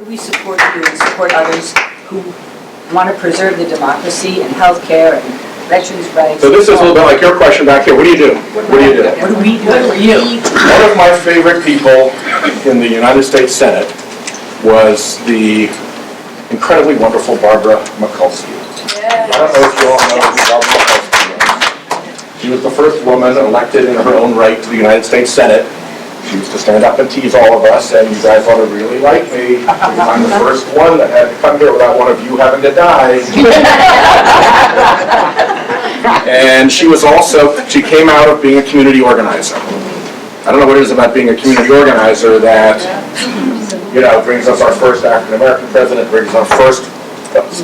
We support you and support others who want to preserve the democracy and healthcare and veterans' rights. So this is a little bit like your question back here. What do you do? What do you do? What do we do for you? One of my favorite people in the United States Senate was the incredibly wonderful Barbara Mikulski. I don't know if you all know who Barbara Mikulski is. She was the first woman elected in her own right to the United States Senate. She used to stand up and tease all of us, and you guys ought to really like me, because I'm the first one that had to come here without one of you having to die. And she was also, she came out of being a community organizer. I don't know what it is about being a community organizer that, you know, brings us our first African-American president, brings us our first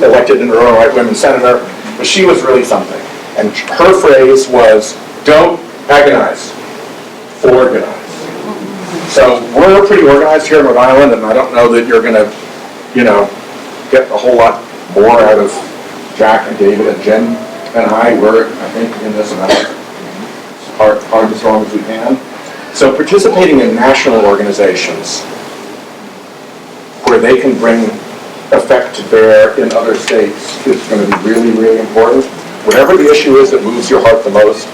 elected in her own right women senator, but she was really something. And her phrase was, don't agonize, organize. So we're pretty organized here in Rhode Island, and I don't know that you're going to, you know, get a whole lot more out of Jack and David and Jen and I. We're, I think, in this hard as long as we can. So participating in national organizations where they can bring effect to bear in other states is going to be really, really important. Whatever the issue is that moves your heart the most,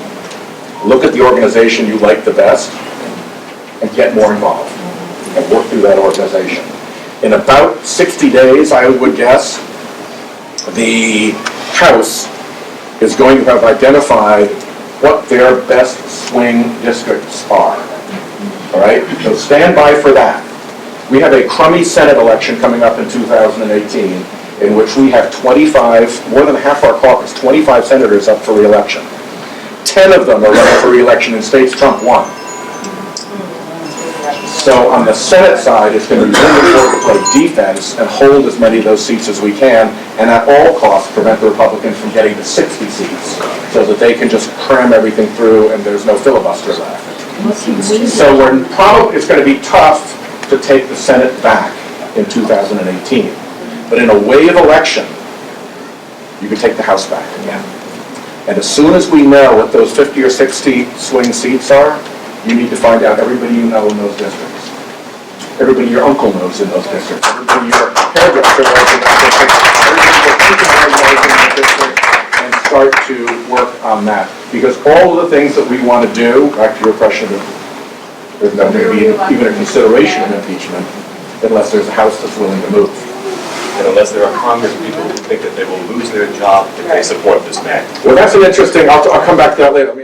look at the organization you like the best and get more involved and work through that organization. In about 60 days, I would guess, the House is going to have identified what their best swing districts are. All right? So stand by for that. We have a crummy Senate election coming up in 2018 in which we have 25, more than half our caucus, 25 senators up for re-election. 10 of them are running for re-election in states Trump won. So on the Senate side, it's going to be really important to play defense and hold as many of those seats as we can, and at all costs prevent the Republicans from getting to 60 seats, so that they can just cram everything through and there's no filibuster left. So it's going to be tough to take the Senate back in 2018. But in a wave election, you can take the House back again. And as soon as we know what those 50 or 60 swing seats are, you need to find out everybody you know in those districts. Everybody your uncle knows in those districts. Everybody your hairdresser knows in those districts. Everybody your teacher knows in those districts. And start to work on that. Because all of the things that we want to do, back to your question of there's not going to be even a consideration of impeachment unless there's a House that's willing to move. And unless there are Congress people who think that they will lose their job if they support this man. Well, that's an interesting, I'll come back to that later.